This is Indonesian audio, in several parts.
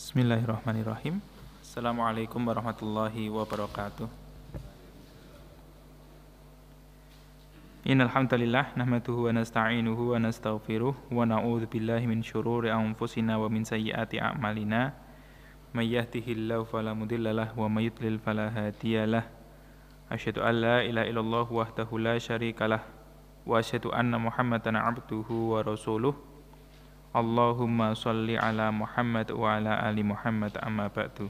Bismillahirrahmanirrahim. Assalamualaikum warahmatullahi wabarakatuh. Innal hamdalillah nahmaduhu wa nasta'inuhu wa nastaghfiruh wa na'udzu billahi min syururi anfusina wa min sayyiati a'malina. May yahdihillahu fala mudhillalah wa may yudlil fala hadiyalah. Asyhadu an la ilaha illallah wahdahu la syarikalah wa asyhadu anna Muhammadan 'abduhu wa rasuluh. Allahumma sholli ala Muhammad wa ala ali Muhammad amma ba'du.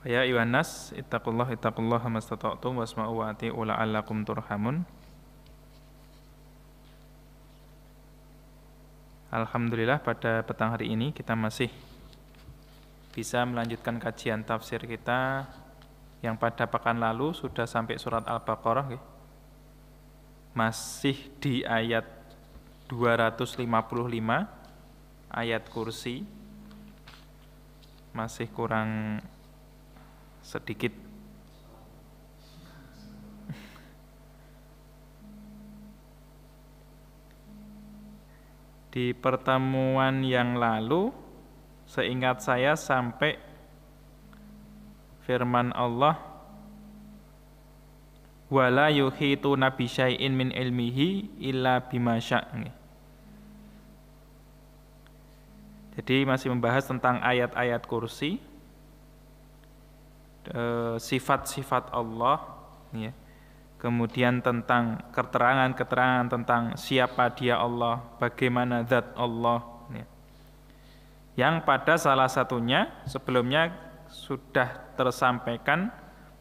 Ya ayuhan nas ittaqullaha mastata'tum wasma'u wa ati'u la'allakum turhamun. Alhamdulillah pada petang hari ini kita masih bisa melanjutkan kajian tafsir kita yang pada pekan lalu sudah sampai surat Al-Baqarah, masih di ayat 255, ayat kursi, masih kurang sedikit. Di pertemuan yang lalu, seingat saya sampai firman Allah, wala yuhituna bi syai'in min ilmihi illa bima syaa'. Jadi masih membahas tentang ayat-ayat kursi, sifat-sifat Allah, ya. Kemudian tentang keterangan-keterangan tentang siapa dia Allah, bagaimana zat Allah, ya. Yang pada salah satunya sebelumnya sudah tersampaikan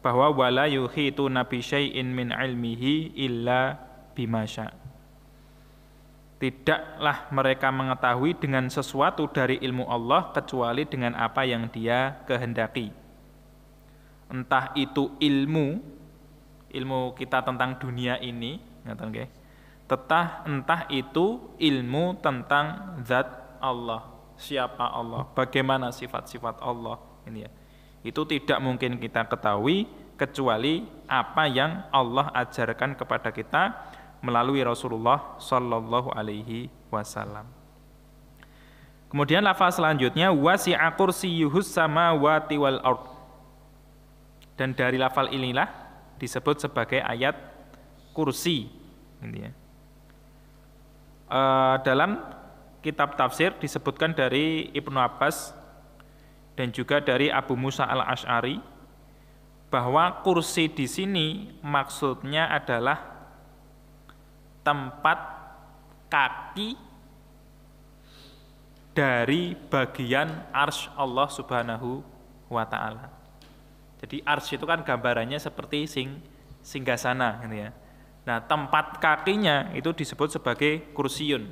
bahwa wala yuhituna bi syai'in min ilmihi illa bima syaa'. Tidaklah mereka mengetahui dengan sesuatu dari ilmu Allah kecuali dengan apa yang Dia kehendaki. Entah itu ilmu kita tentang dunia ini, entah itu ilmu tentang zat Allah, siapa Allah, bagaimana sifat-sifat Allah, ini ya. Itu tidak mungkin kita ketahui kecuali apa yang Allah ajarkan kepada kita melalui Rasulullah Sallallahu Alaihi Wasallam. Kemudian lafaz selanjutnya wasi'a kursiyyuhus samawati wal ard. Dan dari lafal inilah disebut sebagai ayat kursi. Ini ya. Dalam kitab tafsir disebutkan dari Ibnu Abbas dan juga dari Abu Musa al-Asy'ari bahwa kursi di sini maksudnya adalah tempat kaki dari bagian arsy Allah Subhanahu wa ta'ala. Jadi arsy itu kan gambarannya seperti singgasana, gitu ya. Nah, tempat kakinya itu disebut sebagai kursiyun.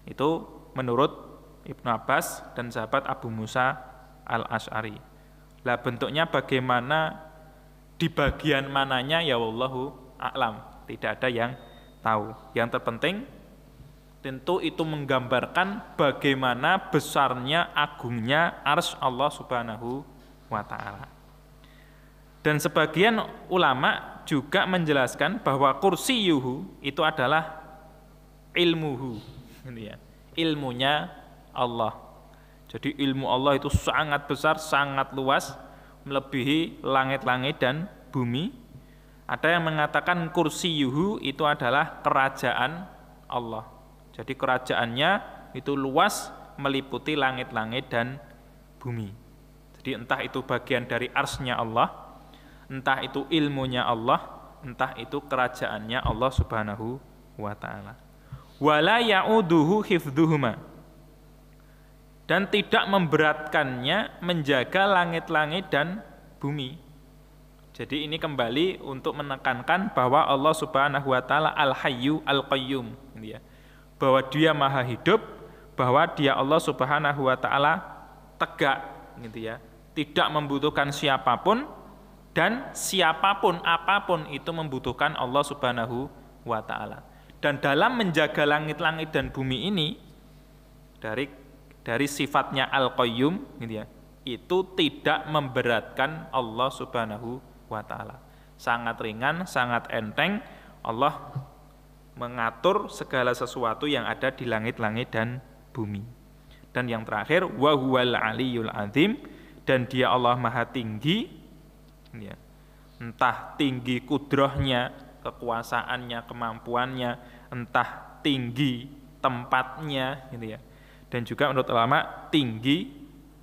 Itu menurut Ibnu Abbas dan sahabat Abu Musa al-Asy'ari. Lah bentuknya bagaimana, di bagian mananya ya wallahu a'lam, tidak ada yang tahu. Yang terpenting tentu itu menggambarkan bagaimana besarnya, agungnya arsy Allah Subhanahu wa ta'ala. Dan sebagian ulama juga menjelaskan bahwa kursiyuhu itu adalah ilmuhu, gitu ya. Ilmunya Allah. Jadi ilmu Allah itu sangat besar, sangat luas, melebihi langit-langit dan bumi. Ada yang mengatakan kursiyuhu itu adalah kerajaan Allah. Jadi kerajaannya itu luas, meliputi langit-langit dan bumi. Jadi entah itu bagian dari arsy-nya Allah, entah itu ilmunya Allah, entah itu kerajaannya Allah Subhanahu wa ta'ala. Wala ya'uduhu hifdhuhuma. Dan tidak memberatkannya menjaga langit-langit dan bumi. Jadi ini kembali untuk menekankan bahwa Allah Subhanahu wa ta'ala al-hayyu al-qayyum, gitu ya. Bahwa Dia maha hidup, bahwa Dia Allah Subhanahu wa ta'ala tegak, gitu ya. Tidak membutuhkan siapapun, dan siapapun apapun itu membutuhkan Allah Subhanahu wa ta'ala. Dan dalam menjaga langit-langit dan bumi ini, dari sifatnya Al-Qayyum, gitu ya, itu tidak memberatkan Allah Subhanahu wa ta'ala. Sangat ringan, sangat enteng. Allah mengatur segala sesuatu yang ada di langit-langit dan bumi. Dan yang terakhir, wa huwal aliyul azim, dan dia Allah maha tinggi, ya. Entah tinggi kudrahnya, kekuasaannya, kemampuannya, entah tinggi tempatnya, gitu ya. Dan juga menurut ulama tinggi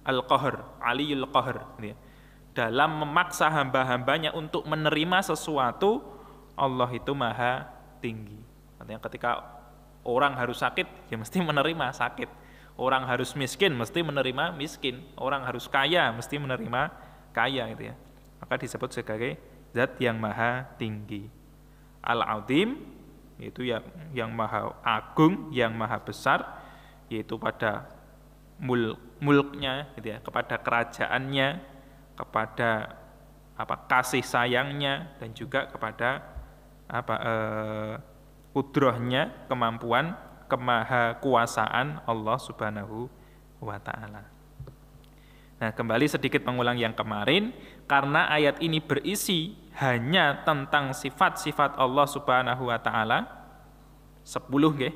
al-qahr, aliyul qahr, gitu ya. Dalam memaksa hamba-hambanya untuk menerima sesuatu, Allah itu maha tinggi. Artinya ketika orang harus sakit, ya mesti menerima sakit. Orang harus miskin, mesti menerima miskin. Orang harus kaya, mesti menerima kaya, gitu ya. Maka disebut sebagai zat yang maha tinggi. Al-azim, yaitu yang maha agung, yang maha besar, yaitu pada mulknya, gitu ya, kepada kerajaannya, kepada kasih sayangnya, dan juga kepada kudrahnya, kemampuan, kemahakuasaan Allah Subhanahu wa ta'ala. Nah, kembali sedikit mengulang yang kemarin, karena ayat ini berisi hanya tentang sifat-sifat Allah Subhanahu wa ta'ala, 10 nggih.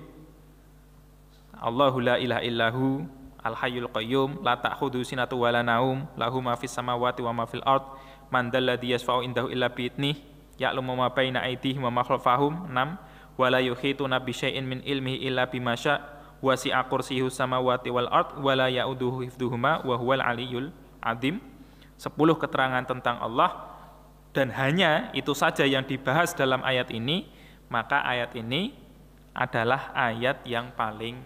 Allahu la ilaha illahu al-hayyul qayyum la ta'khudhu sinatu wa la naum lahu ma fis samawati wa ma fil ard man dzalladzi yashfa'u indahu illa bi idnih ya'lamu ma baina aydihim wa ma khalfahum 6 wa la yuhituna bi syai'in min ilmihi illa bima syaa wasi'a kursiyyuhu samawati wal ard wa la ya'uduhu hifdhuhuma wa huwal aliyyul azim. 10 keterangan tentang Allah, dan hanya itu saja yang dibahas dalam ayat ini, maka ayat ini adalah ayat yang paling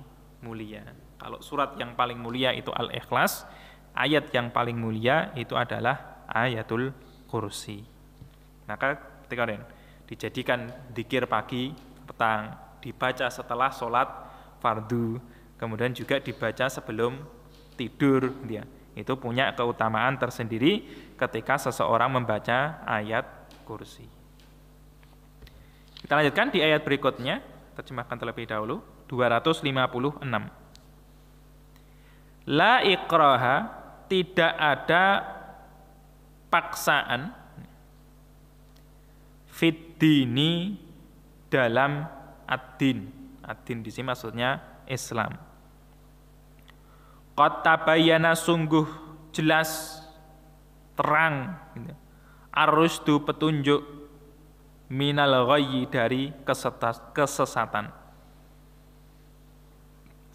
mulia. Kalau surat yang paling mulia itu Al-Ikhlas, ayat yang paling mulia itu adalah Ayatul Kursi. Maka ketika dijadikan dzikir pagi, petang, dibaca setelah sholat fardu, kemudian juga dibaca sebelum tidur, ya. Itu punya keutamaan tersendiri ketika seseorang membaca ayat kursi. Kita lanjutkan di ayat berikutnya, terjemahkan terlebih dahulu, 256. La ikraha, tidak ada paksaan fiddini dalam ad-din. Ad-din di sini maksudnya Islam. Qad tabayyana, sungguh jelas, terang, ar-rusdu, petunjuk, minal ghayyi, dari kesesatan.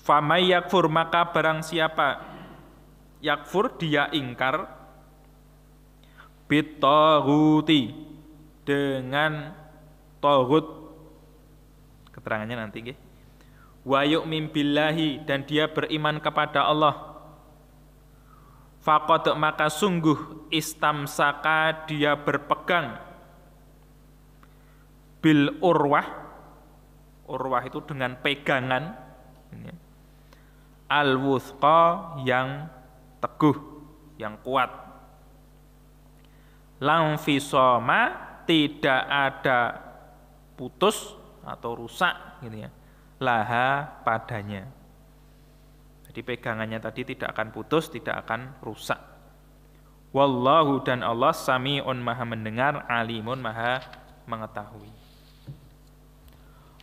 Famay yakfur, maka barang siapa yakfur, dia ingkar, bitaghuti, dengan taghut, keterangannya nanti nggih. Wa yu'min billahi, dan dia beriman kepada Allah. Faqad, maka sungguh, istamsaka, dia berpegang, bil urwah, urwah itu dengan pegangan, al-wuthqa, yang teguh, yang kuat. Lamfisoma, tidak ada putus atau rusak, gitu ya, laha, padanya. Jadi pegangannya tadi tidak akan putus, tidak akan rusak. Wallahu, dan Allah, sami'un, maha mendengar, alimun, maha mengetahui.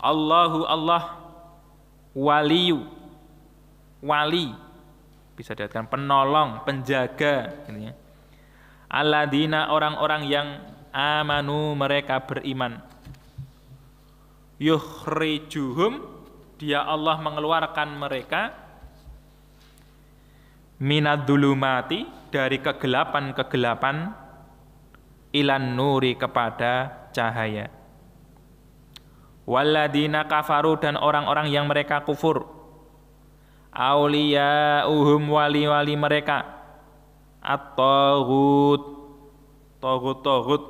Allahu, Allah, waliyu, wali, bisa dikatakan penolong, penjaga, gitu ya. Alladzina, orang-orang yang amanu, mereka beriman. Yukhrijuhum, dia Allah mengeluarkan mereka, minadzulumati, dari kegelapan-kegelapan, ilan nuri, kepada cahaya. Walladzina kafaru, dan orang-orang yang mereka kufur, auliyauhum, wali-wali mereka, at-taghut, taghut,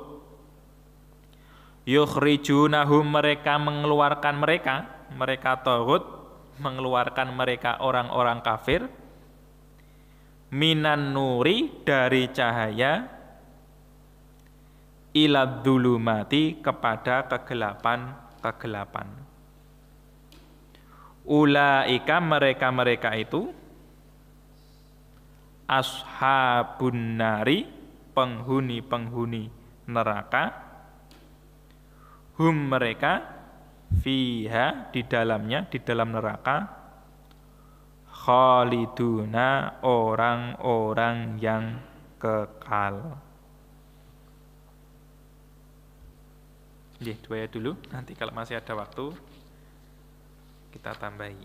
yukhrijunahum, mereka mengeluarkan mereka taghut mengeluarkan mereka orang-orang kafir, minan nuri, dari cahaya, iladzulumati, kepada kegelapan. Ulaika, mereka itu, ashabun nari, penghuni-penghuni neraka, hum, mereka, fiha di dalamnya, di dalam neraka, khaliduna orang-orang yang kekal. Dua ya dulu, nanti kalau masih ada waktu kita tambahi.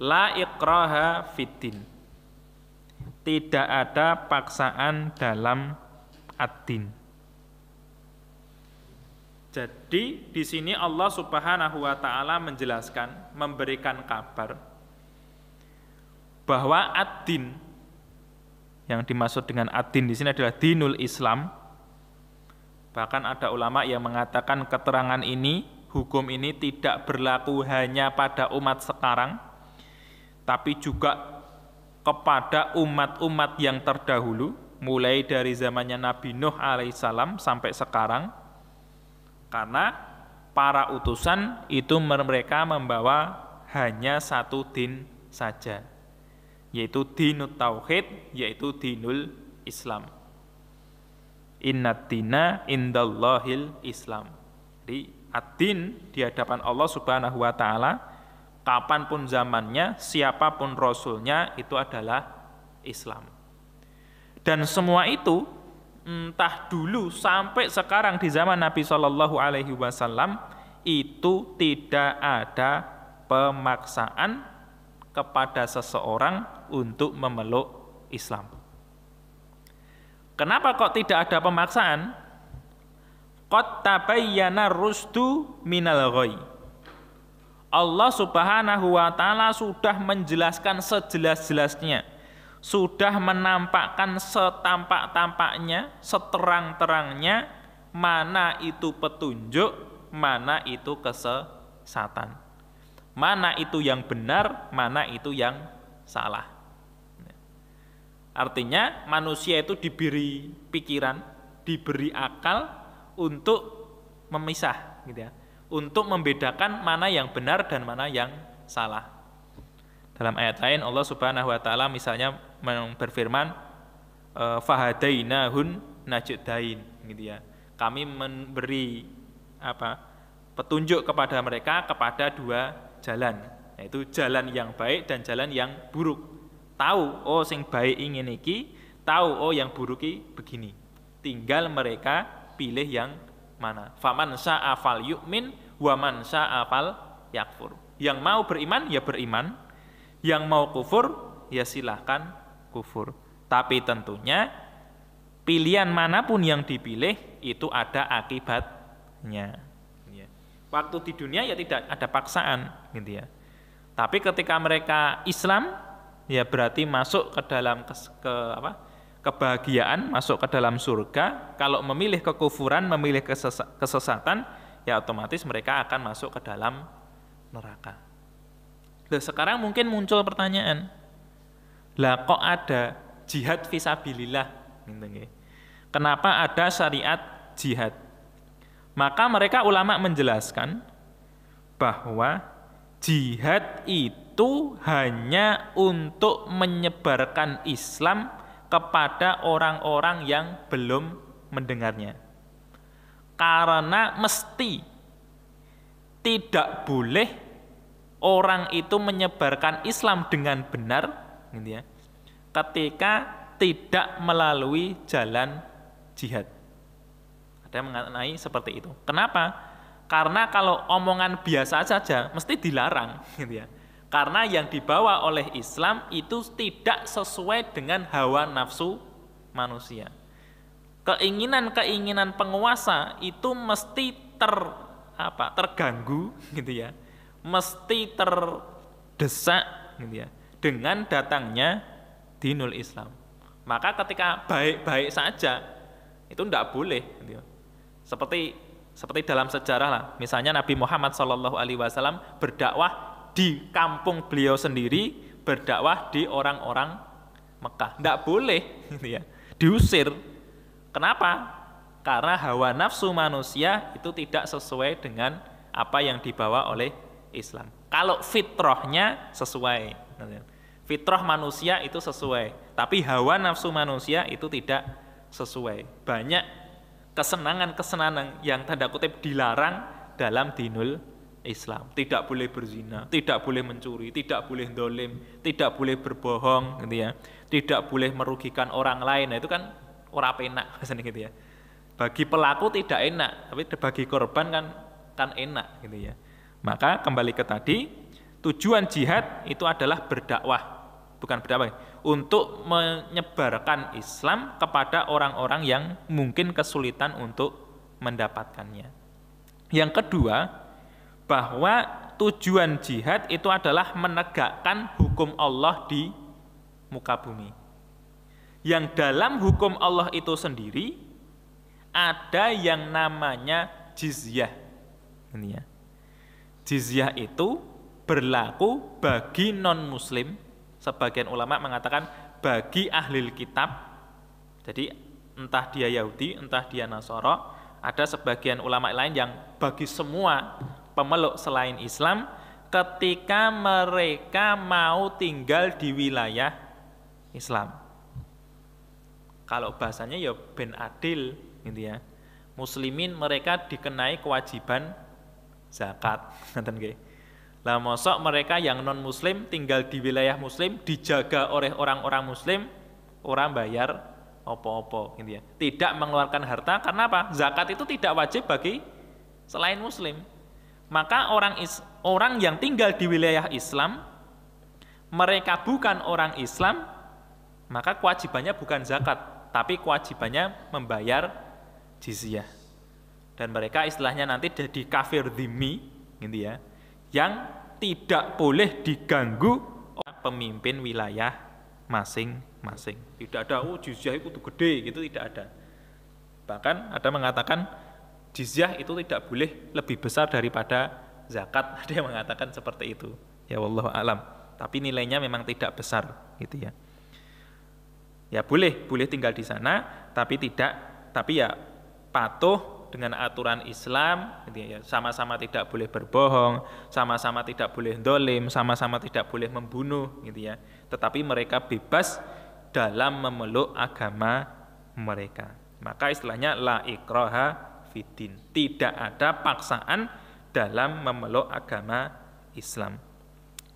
La ikraha fiddin. Tidak ada paksaan dalam ad-din. Jadi di sini Allah Subhanahu wa taala menjelaskan, memberikan kabar bahwa ad-din, yang dimaksud dengan ad-din di sini adalah dinul Islam. Bahkan ada ulama yang mengatakan keterangan ini, hukum ini tidak berlaku hanya pada umat sekarang, tapi juga kepada umat-umat yang terdahulu, mulai dari zamannya Nabi Nuh alaihissalam sampai sekarang. Karena para utusan itu mereka membawa hanya satu din saja, yaitu dinut tauhid, yaitu dinul Islam. Innad dina indallahil Islam. Jadi ad-din di hadapan Allah Subhanahu wa taala, kapanpun zamannya, siapapun rasulnya, itu adalah Islam. Dan semua itu entah dulu sampai sekarang di zaman Nabi Shallallahu alaihi wasallam itu tidak ada pemaksaan kepada seseorang untuk memeluk Islam. Kenapa kok tidak ada pemaksaan? Qad tabayyana rusdu minal ghayy. Allah Subhanahu wa taala sudah menjelaskan sejelas-jelasnya, sudah menampakkan setampak-tampaknya, seterang-terangnya mana itu petunjuk, mana itu kesesatan. Mana itu yang benar, mana itu yang salah. Artinya manusia itu diberi pikiran, diberi akal untuk memisah, gitu ya, untuk membedakan mana yang benar dan mana yang salah. Dalam ayat lain Allah Subhanahu wa taala misalnya berfirman, fahadainahun najdain, gitu ya. Kami memberi petunjuk kepada mereka kepada dua jalan, yaitu jalan yang baik dan jalan yang buruk. Tahu oh sing baik ingin iki, tahu oh yang buruk iki begini. Tinggal mereka pilih yang mana. Faman syaa fal yu'min wa man syaa fal yakfur. Yang mau beriman ya beriman, yang mau kufur ya silahkan kufur. Tapi tentunya pilihan manapun yang dipilih itu ada akibatnya. Waktu di dunia ya tidak ada paksaan, gitu ya. Tapi ketika mereka Islam, ya berarti masuk ke dalam kebahagiaan, masuk ke dalam surga. Kalau memilih kekufuran, memilih kesesatan, ya otomatis mereka akan masuk ke dalam neraka. Loh, sekarang mungkin muncul pertanyaan, lah kok ada jihad fisabilillah? Kenapa ada syariat jihad? Maka mereka ulama menjelaskan bahwa jihad itu hanya untuk menyebarkan Islam kepada orang-orang yang belum mendengarnya. Karena mesti tidak boleh orang itu menyebarkan Islam dengan benar, gitu ya, ketika tidak melalui jalan jihad. Ada yang mengenai seperti itu. Kenapa? Karena kalau omongan biasa saja mesti dilarang, gitu ya. Karena yang dibawa oleh Islam itu tidak sesuai dengan hawa nafsu manusia. Keinginan-keinginan penguasa itu mesti terganggu, gitu ya. Mesti terdesak, gitu ya, dengan datangnya dinul Islam. Maka ketika baik-baik saja itu tidak boleh, gitu ya. Seperti dalam sejarah lah, misalnya Nabi Muhammad SAW berdakwah di kampung beliau sendiri, berdakwah di orang-orang Mekah, tidak boleh, gitu ya, diusir. Kenapa? Karena hawa nafsu manusia itu tidak sesuai dengan apa yang dibawa oleh Islam. Kalau fitrahnya sesuai, fitrah manusia itu sesuai, tapi hawa nafsu manusia itu tidak sesuai. Banyak kesenangan-kesenangan yang tanda kutip dilarang dalam dinul Islam. Tidak boleh berzina, tidak boleh mencuri, tidak boleh dolim, tidak boleh berbohong, gitu ya. Tidak boleh merugikan orang lain. Nah, itu kan ora penak gitu ya. Bagi pelaku tidak enak, tapi bagi korban kan enak, gitu ya. Maka kembali ke tadi, tujuan jihad itu adalah berdakwah, bukan berdakwah, untuk menyebarkan Islam kepada orang-orang yang mungkin kesulitan untuk mendapatkannya. Yang kedua, bahwa tujuan jihad itu adalah menegakkan hukum Allah di muka bumi. Yang dalam hukum Allah itu sendiri ada yang namanya jizyah. Ini ya. Jizyah itu berlaku bagi non-muslim. Sebagian ulama mengatakan bagi ahli kitab. Jadi entah dia Yahudi, entah dia Nasara. Ada sebagian ulama lain yang bagi semua pemeluk selain Islam ketika mereka mau tinggal di wilayah Islam. Kalau bahasanya ya ben adil gitu ya. Muslimin mereka dikenai kewajiban zakat, ngoten nggih. Lah mosok mereka yang non muslim tinggal di wilayah muslim dijaga oleh orang-orang muslim, orang bayar opo-opo gitu ya. Tidak mengeluarkan harta karena apa? Zakat itu tidak wajib bagi selain muslim. Maka orang yang tinggal di wilayah Islam, mereka bukan orang Islam, maka kewajibannya bukan zakat, tapi kewajibannya membayar jizyah. Dan mereka istilahnya nanti jadi kafir dhimmi gitu ya, yang tidak boleh diganggu oleh pemimpin wilayah masing-masing. Tidak ada jizyah itu gede gitu, tidak ada. Bahkan ada mengatakan jizyah itu tidak boleh lebih besar daripada zakat. Ada yang mengatakan seperti itu. Ya wallahu alam. Tapi nilainya memang tidak besar gitu ya. Ya boleh tinggal di sana, tapi ya patuh dengan aturan Islam, gitu ya. Sama-sama tidak boleh berbohong, sama-sama tidak boleh dolim, sama-sama tidak boleh membunuh, gitu ya. Tetapi mereka bebas dalam memeluk agama mereka. Maka istilahnya la ikraha fiddin. Tidak ada paksaan dalam memeluk agama Islam.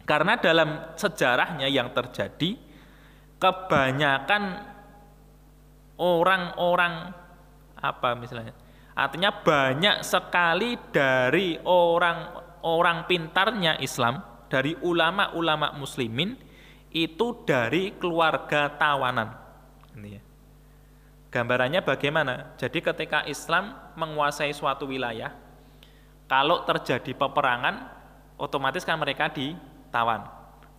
Karena dalam sejarahnya yang terjadi, kebanyakan orang-orang artinya banyak sekali dari orang pintarnya Islam, dari ulama-ulama muslimin itu dari keluarga tawanan. Ini ya. Gambarannya bagaimana? Jadi ketika Islam menguasai suatu wilayah, kalau terjadi peperangan, otomatis kan mereka ditawan.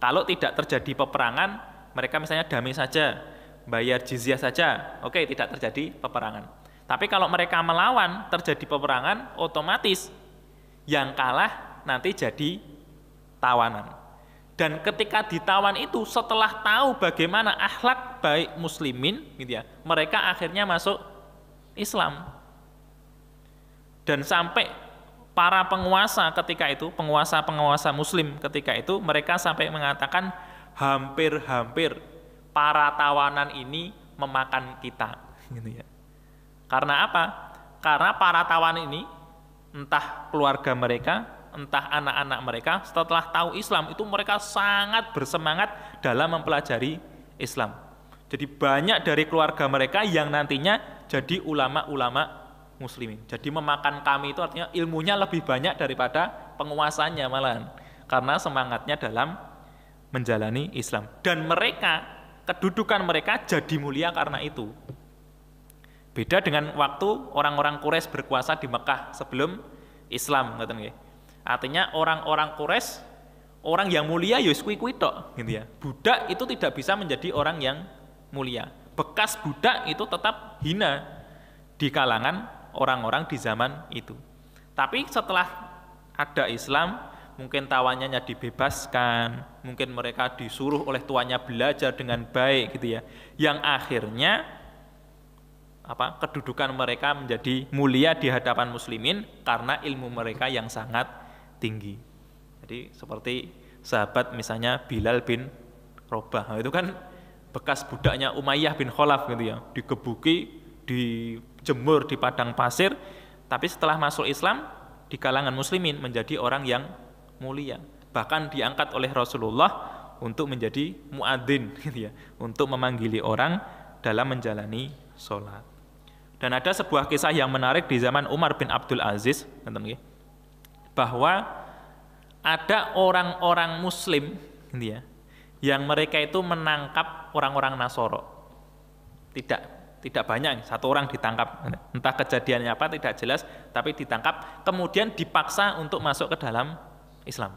Kalau tidak terjadi peperangan, mereka misalnya damai saja, bayar jizyah saja, oke, tidak terjadi peperangan. Tapi kalau mereka melawan, terjadi peperangan, otomatis yang kalah nanti jadi tawanan. Dan ketika ditawan itu, setelah tahu bagaimana akhlak baik muslimin, gitu ya, mereka akhirnya masuk Islam. Dan sampai para penguasa ketika itu, penguasa-penguasa muslim ketika itu, mereka sampai mengatakan hampir-hampir para tawanan ini memakan kita, gitu ya. Karena apa? Karena para tawanan ini, entah keluarga mereka, entah anak-anak mereka, setelah tahu Islam itu mereka sangat bersemangat dalam mempelajari Islam. Jadi banyak dari keluarga mereka yang nantinya jadi ulama-ulama muslimin. Jadi memakan kami itu artinya ilmunya lebih banyak daripada penguasanya malahan. Karena semangatnya dalam menjalani Islam. Dan mereka, kedudukan mereka jadi mulia karena itu. Beda dengan waktu orang-orang Quraisy berkuasa di Mekah sebelum Islam, artinya orang-orang Quraisy, orang yang mulia ya kuwi-kuwi tok, gitu ya. Budak itu tidak bisa menjadi orang yang mulia. Bekas budak itu tetap hina di kalangan orang-orang di zaman itu. Tapi setelah ada Islam, mungkin tawannya dibebaskan, mungkin mereka disuruh oleh tuannya belajar dengan baik, gitu ya. Yang akhirnya kedudukan mereka menjadi mulia di hadapan muslimin karena ilmu mereka yang sangat tinggi. Jadi seperti sahabat misalnya Bilal bin Rabah, itu kan bekas budaknya Umayyah bin Khalaf gitu ya, digebuki, dijemur di padang pasir, tapi setelah masuk Islam di kalangan muslimin menjadi orang yang mulia. Bahkan diangkat oleh Rasulullah untuk menjadi muadzin gitu ya, untuk memanggili orang dalam menjalani sholat. Dan ada sebuah kisah yang menarik di zaman Umar bin Abdul Aziz, bahwa ada orang-orang muslim gitu ya, yang mereka itu menangkap orang-orang Nasoro. Tidak banyak, satu orang ditangkap, entah kejadiannya apa tidak jelas, tapi ditangkap kemudian dipaksa untuk masuk ke dalam Islam.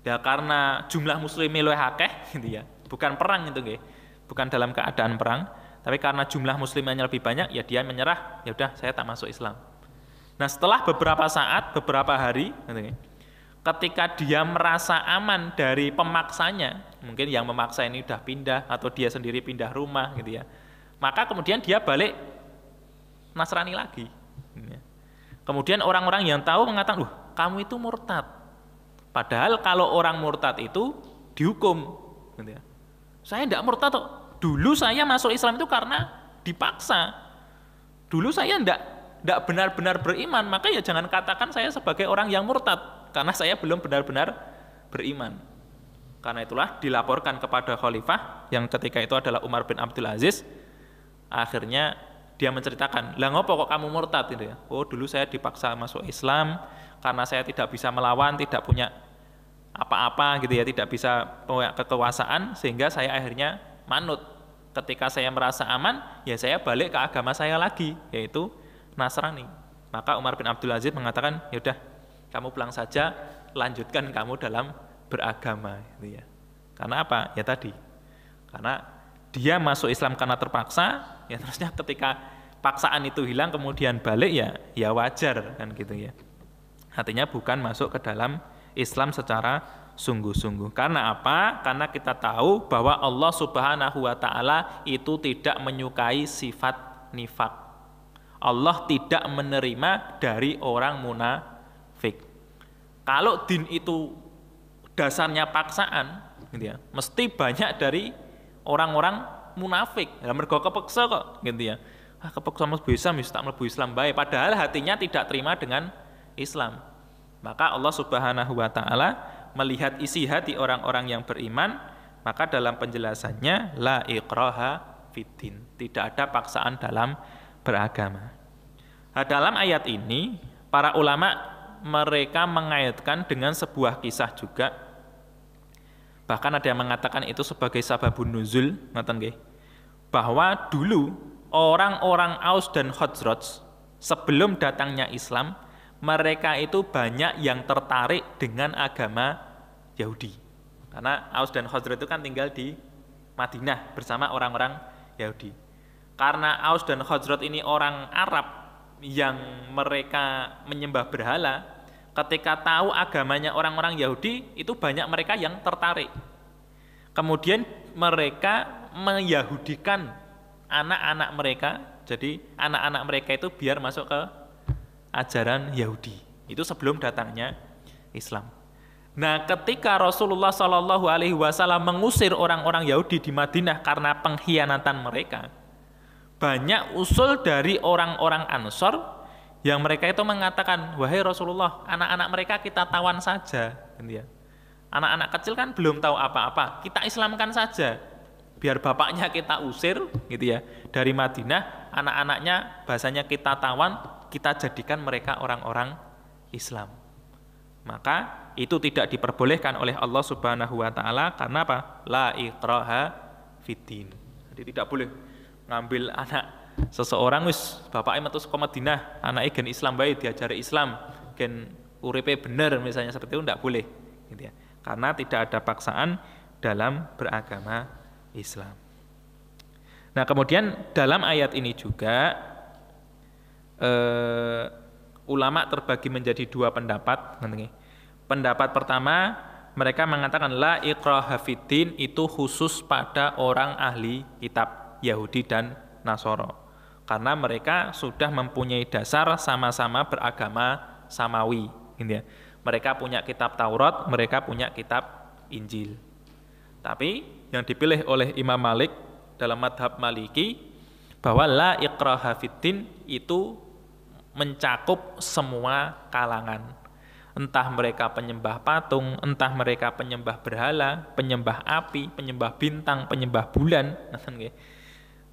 Ya karena jumlah muslimin luwih akeh gitu ya, bukan perang itu nggih, bukan dalam keadaan perang, tapi karena jumlah muslimnya lebih banyak, ya dia menyerah, ya udah saya tak masuk Islam. Nah setelah beberapa saat, beberapa hari, gitu, ketika dia merasa aman dari pemaksanya, mungkin yang memaksa ini udah pindah atau dia sendiri pindah rumah gitu ya, maka kemudian dia balik Nasrani lagi. Kemudian orang-orang yang tahu mengatakan, kamu itu murtad. Padahal kalau orang murtad itu dihukum. Gitu ya. Saya tidak murtad kok. Dulu saya masuk Islam itu karena dipaksa. Dulu saya tidak benar-benar beriman, maka ya jangan katakan saya sebagai orang yang murtad, karena saya belum benar-benar beriman. Karena itulah dilaporkan kepada khalifah yang ketika itu adalah Umar bin Abdul Aziz. Akhirnya dia menceritakan, lah ngopo kok kamu murtad gitu ya? Oh dulu saya dipaksa masuk Islam karena saya tidak bisa melawan, tidak punya apa-apa gitu ya, tidak bisa punya kekuasaan, sehingga saya akhirnya manut. Ketika saya merasa aman, ya saya balik ke agama saya lagi, yaitu Nasrani. Maka Umar bin Abdul Aziz mengatakan, yaudah kamu pulang saja, lanjutkan kamu dalam beragama gitu ya. Karena apa? Ya tadi, karena dia masuk Islam karena terpaksa, ya terusnya ketika paksaan itu hilang kemudian balik, ya wajar kan gitu ya. Artinya bukan masuk ke dalam Islam secara sungguh-sungguh. Karena apa? Karena kita tahu bahwa Allah Subhanahu wa taala itu tidak menyukai sifat nifak. Allah tidak menerima dari orang munafik. Kalau din itu dasarnya paksaan gitu ya, mesti banyak dari orang-orang munafik. Ya mergo kepeksa kok gitu ya. Kepeksa mlebu Islam, tak mlebu Islam bae, padahal hatinya tidak terima dengan Islam. Maka Allah Subhanahu wa taala melihat isi hati orang-orang yang beriman, maka dalam penjelasannya la ikraha fiddin, tidak ada paksaan dalam beragama. Nah, dalam ayat ini para ulama mereka mengaitkan dengan sebuah kisah juga. Bahkan ada yang mengatakan itu sebagai sababun nuzul, ngoten nggih. Bahwa dulu orang-orang Aus dan Khazraj sebelum datangnya Islam, mereka itu banyak yang tertarik dengan agama Yahudi. Karena Aus dan Khazraj itu kan tinggal di Madinah bersama orang-orang Yahudi. Karena Aus dan Khazraj ini orang Arab yang mereka menyembah berhala, ketika tahu agamanya orang-orang Yahudi, itu banyak mereka yang tertarik. Kemudian mereka meyahudikan anak-anak mereka, jadi anak-anak mereka itu biar masuk ke ajaran Yahudi. Itu sebelum datangnya Islam. Nah, ketika Rasulullah SAW mengusir orang-orang Yahudi di Madinah karena pengkhianatan mereka, banyak usul dari orang-orang Ansor yang mereka itu mengatakan, wahai Rasulullah, anak-anak mereka kita tawan saja, gitu ya. Anak-anak kecil kan belum tahu apa-apa, kita Islamkan saja, biar bapaknya kita usir, gitu ya, dari Madinah, anak-anaknya bahasanya kita tawan, kita jadikan mereka orang-orang Islam. Maka itu tidak diperbolehkan oleh Allah Subhanahu wa taala, karena apa? La ikraha fiddin. Jadi tidak boleh ngambil anak seseorang wis bapaknya metu saka Madinah, anake gen Islam bae, diajari Islam, gen uripe bener misalnya, seperti itu tidak boleh gitu ya. Karena tidak ada paksaan dalam beragama Islam. Nah, kemudian dalam ayat ini juga ulama terbagi menjadi dua pendapat. Pendapat pertama, mereka mengatakan la ikraha fiddin itu khusus pada orang ahli kitab Yahudi dan Nasoro, karena mereka sudah mempunyai dasar sama-sama beragama samawi, gitu ya. Mereka punya kitab Taurat, mereka punya kitab Injil. Tapi yang dipilih oleh Imam Malik dalam madhab Maliki, Bahwa la ikraha fiddin itu mencakup semua kalangan. Entah mereka penyembah patung, entah mereka penyembah berhala, penyembah api, penyembah bintang, penyembah bulan.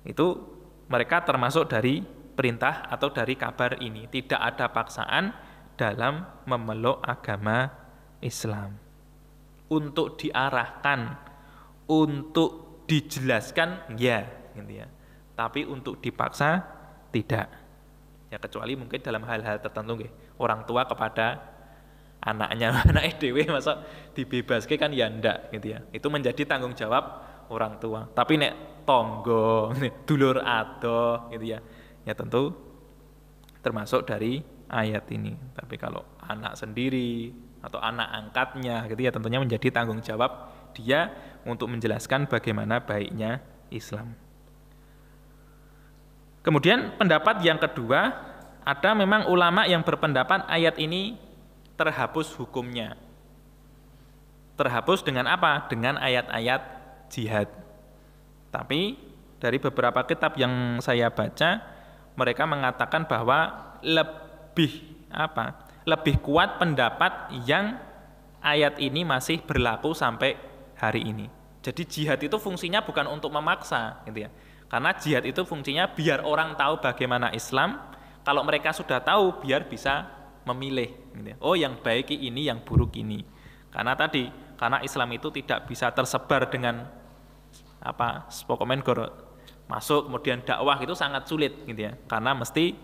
Itu mereka termasuk dari perintah atau dari kabar ini. Tidak ada paksaan dalam memeluk agama Islam. Untuk diarahkan, untuk dijelaskan, ya, gitu ya. Tapi untuk dipaksa, tidak. Ya kecuali mungkin dalam hal-hal tertentu, orang tua kepada anaknya, anak dhewe masa dibebaskan kan ya ndak gitu ya. Itu menjadi tanggung jawab orang tua. Tapi nek tonggo, dulur adoh gitu ya. Ya tentu termasuk dari ayat ini. Tapi kalau anak sendiri atau anak angkatnya gitu ya tentunya menjadi tanggung jawab dia untuk menjelaskan bagaimana baiknya Islam. Kemudian pendapat yang kedua, ada memang ulama yang berpendapat ayat ini terhapus hukumnya. Terhapus dengan apa? Dengan ayat-ayat jihad. Tapi dari beberapa kitab yang saya baca, mereka mengatakan bahwa lebih kuat pendapat yang ayat ini masih berlaku sampai hari ini. Jadi jihad itu fungsinya bukan untuk memaksa, gitu ya. Karena jihad itu fungsinya biar orang tahu bagaimana Islam. Kalau mereka sudah tahu, biar bisa memilih, oh yang baik ini, yang buruk ini. Karena Islam itu tidak bisa tersebar dengan spokomen masuk kemudian dakwah itu sangat sulit gitu ya. Karena mesti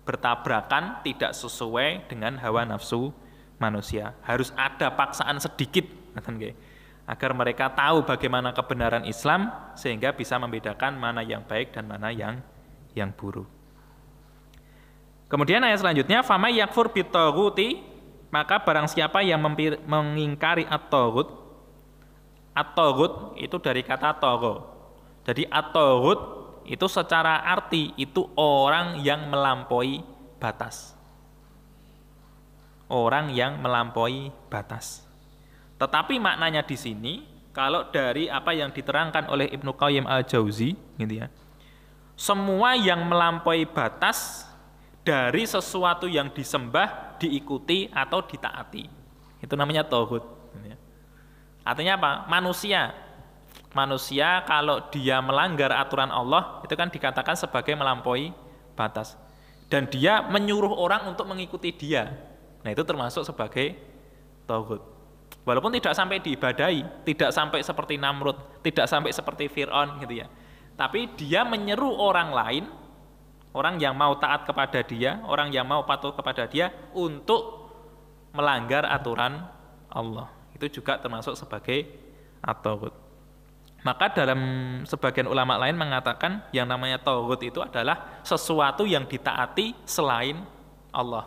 bertabrakan, tidak sesuai dengan hawa nafsu manusia. Harus ada paksaan sedikit agar mereka tahu bagaimana kebenaran Islam sehingga bisa membedakan mana yang baik dan mana yang buruk. Kemudian ayat selanjutnya, famay yakfur bitaghuti, maka barang siapa yang mengingkari at-taghut. At-taghut itu dari kata tagho. Jadi at-taghut itu secara arti itu orang yang melampaui batas. Orang yang melampaui batas. Tetapi maknanya di sini kalau dari apa yang diterangkan oleh Ibnu Qayyim al-Jauzi gitu ya. Semua yang melampaui batas dari sesuatu yang disembah, diikuti atau ditaati. Itu namanya tauhid. Artinya apa? Manusia kalau dia melanggar aturan Allah, itu kan dikatakan sebagai melampaui batas. Dan dia menyuruh orang untuk mengikuti dia. Nah, itu termasuk sebagai tauhid. Walaupun tidak sampai diibadahi, tidak sampai seperti Namrud, tidak sampai seperti Fir'aun gitu ya. Tapi dia menyeru orang lain, orang yang mau taat kepada dia, orang yang mau patuh kepada dia untuk melanggar aturan Allah. Itu juga termasuk sebagai at-taghut. Maka dalam sebagian ulama lain mengatakan yang namanya taghut itu adalah sesuatu yang ditaati selain Allah.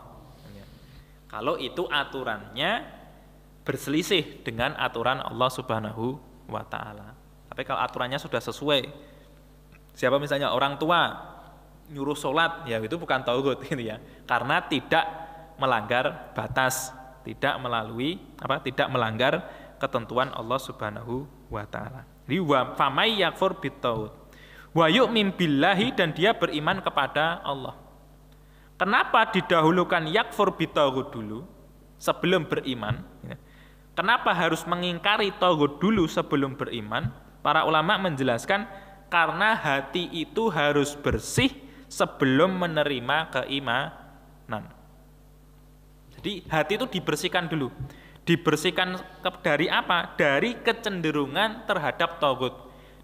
Kalau itu aturannya berselisih dengan aturan Allah Subhanahu wa Ta'ala. Tapi kalau aturannya sudah sesuai, siapa misalnya orang tua nyuruh sholat, ya itu bukan tauhid gitu ya, karena tidak melanggar batas, tidak melanggar ketentuan Allah Subhanahu wa Ta'ala. Jadi wa famay yakfur bitaghut wa yu'min billahi, dan dia beriman kepada Allah. Kenapa didahulukan yakfur bitaghut dulu sebelum beriman? Kenapa harus mengingkari tauhid dulu sebelum beriman? Para ulama menjelaskan karena hati itu harus bersih sebelum menerima keimanan. Jadi hati itu dibersihkan dulu. Dibersihkan dari apa? Dari kecenderungan terhadap tauhid.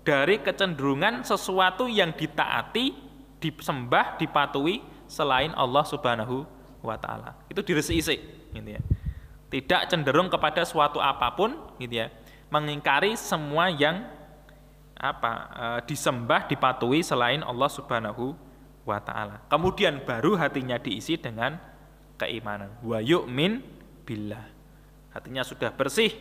Dari kecenderungan sesuatu yang ditaati, disembah, dipatuhi selain Allah Subhanahu wa Ta'ala. Itu diresik-isik gitu ya. Tidak cenderung kepada suatu apapun gitu ya. Mengingkari semua yang disembah, dipatuhi selain Allah Subhanahu wa Ta'ala. Kemudian baru hatinya diisi dengan keimanan. Wa yu'min billah. Hatinya sudah bersih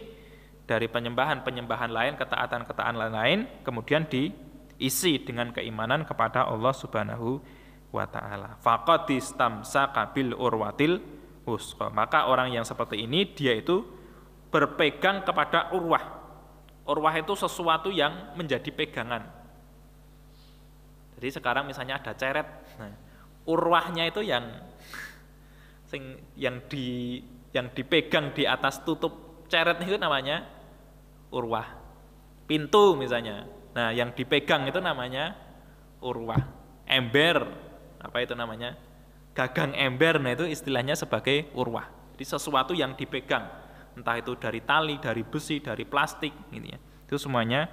dari penyembahan-penyembahan lain, ketaatan-ketaatan lain, kemudian diisi dengan keimanan kepada Allah Subhanahu wa Ta'ala. Faqad istamsaka bil urwatil wusqa. Maka orang yang seperti ini dia itu berpegang kepada urwah. Urwah itu sesuatu yang menjadi pegangan. Jadi sekarang misalnya ada ceret, nah, urwahnya itu yang dipegang di atas tutup ceret itu namanya urwah. Pintu misalnya, nah yang dipegang itu namanya urwah. Ember, apa itu namanya? Gagang ember, nah itu istilahnya sebagai urwah. Jadi sesuatu yang dipegang, entah itu dari tali, dari besi, dari plastik, ini ya. Itu semuanya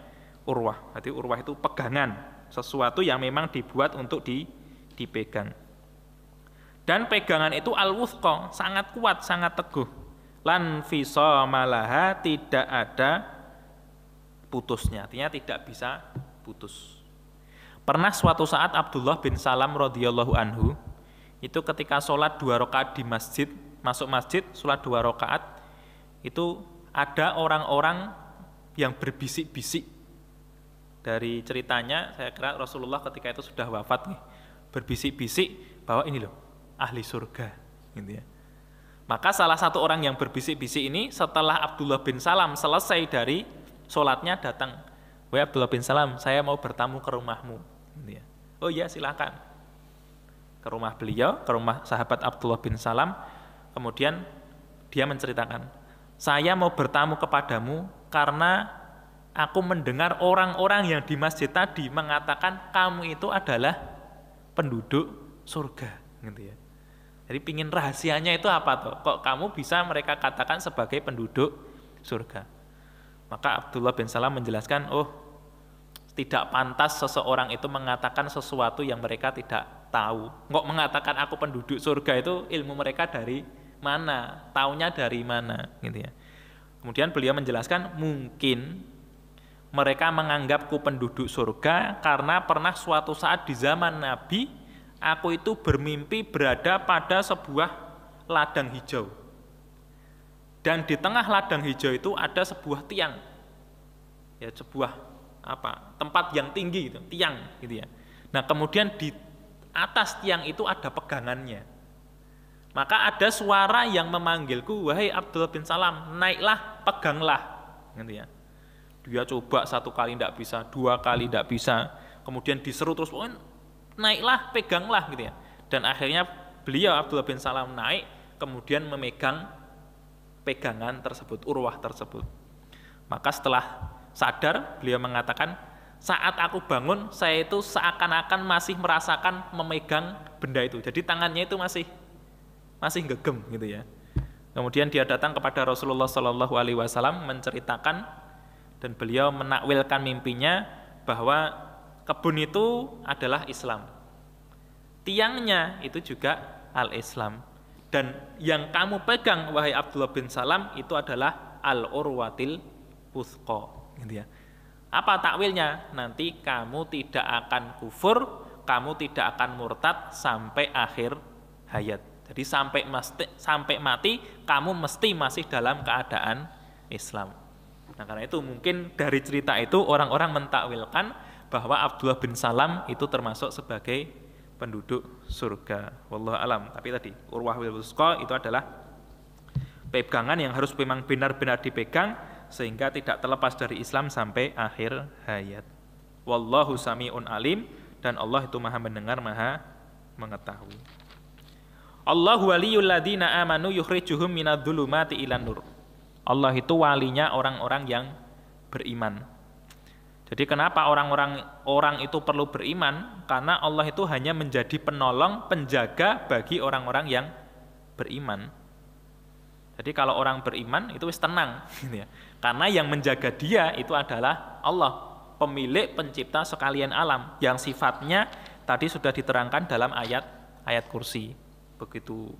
urwah. Berarti urwah itu pegangan, sesuatu yang memang dibuat untuk dipegang. Dan pegangan itu al-wuthqa, sangat kuat, sangat teguh. Lan fisamalaha, tidak ada putusnya, artinya tidak bisa putus. Pernah suatu saat Abdullah bin Salam radhiyallahu anhu itu ketika sholat 2 rakaat di masjid, masuk masjid, sholat 2 rakaat, itu ada orang-orang yang berbisik-bisik. Dari ceritanya, saya kira Rasulullah ketika itu sudah wafat nih, berbisik-bisik bahwa ini loh, ahli surga, gitu ya. Maka salah satu orang yang berbisik-bisik ini setelah Abdullah bin Salam selesai dari sholatnya datang, "Wahai Abdullah bin Salam, saya mau bertamu ke rumahmu." Gitu ya. "Oh iya, silakan." Ke rumah beliau, ke rumah sahabat Abdullah bin Salam. Kemudian dia menceritakan, "Saya mau bertamu kepadamu karena aku mendengar orang-orang yang di masjid tadi mengatakan kamu itu adalah penduduk surga." Gitu ya. Jadi pingin rahasianya itu apa toh? Kok kamu bisa mereka katakan sebagai penduduk surga? Maka Abdullah bin Salam menjelaskan, oh tidak pantas seseorang itu mengatakan sesuatu yang mereka tidak tahu. Nggak mengatakan aku penduduk surga itu ilmu mereka dari mana? Taunya dari mana? Gitu ya. Kemudian beliau menjelaskan mungkin mereka menganggapku penduduk surga karena pernah suatu saat di zaman Nabi aku itu bermimpi berada pada sebuah ladang hijau. Dan di tengah ladang hijau itu ada sebuah tiang. Ya, sebuah tempat yang tinggi gitu, tiang gitu ya. Nah, kemudian di atas tiang itu ada pegangannya. Maka ada suara yang memanggilku, "Wahai Abdullah bin Salam, naiklah, peganglah." Gitu ya. Dia coba 1 kali tidak bisa, 2 kali tidak bisa. Kemudian diseru terus, "Oh, naiklah, peganglah," gitu ya. Dan akhirnya beliau Abdullah bin Salam naik, kemudian memegang pegangan tersebut, urwah tersebut. Maka setelah sadar, beliau mengatakan, saat aku bangun, saya itu seakan-akan masih merasakan memegang benda itu. Jadi tangannya itu masih gegem gitu ya. Kemudian dia datang kepada Rasulullah SAW menceritakan, dan beliau menakwilkan mimpinya bahwa kebun itu adalah Islam. Tiangnya itu juga al-Islam. Dan yang kamu pegang, wahai Abdullah bin Salam, itu adalah al-urwatil wuthqa. Gitu ya. Apa takwilnya? Nanti kamu tidak akan kufur, kamu tidak akan murtad sampai akhir hayat. Jadi sampai mati, kamu mesti masih dalam keadaan Islam. Nah, karena itu mungkin dari cerita itu orang-orang mentakwilkan bahwa Abdullah bin Salam itu termasuk sebagai penduduk surga. Wallahu alam. Tapi tadi urwah wil wuthqa itu adalah pegangan yang harus memang benar-benar dipegang sehingga tidak terlepas dari Islam sampai akhir hayat. Wallahu sami'un alim, dan Allah itu Maha mendengar, Maha mengetahui. Allahu waliyul ladzina amanu yukhrijuhum minadh-dhulumati ilan nur. Allah itu walinya orang-orang yang beriman. Jadi kenapa orang itu perlu beriman? Karena Allah itu hanya menjadi penolong, penjaga bagi orang-orang yang beriman. Jadi kalau orang beriman itu wis tenang, gitu ya. Karena yang menjaga dia itu adalah Allah, pemilik pencipta sekalian alam, yang sifatnya tadi sudah diterangkan dalam ayat kursi. Begitu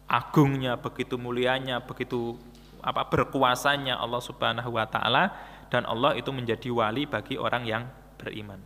agungnya, begitu mulianya, begitu berkuasanya Allah Subhanahu wa taala, dan Allah itu menjadi wali bagi orang yang beriman.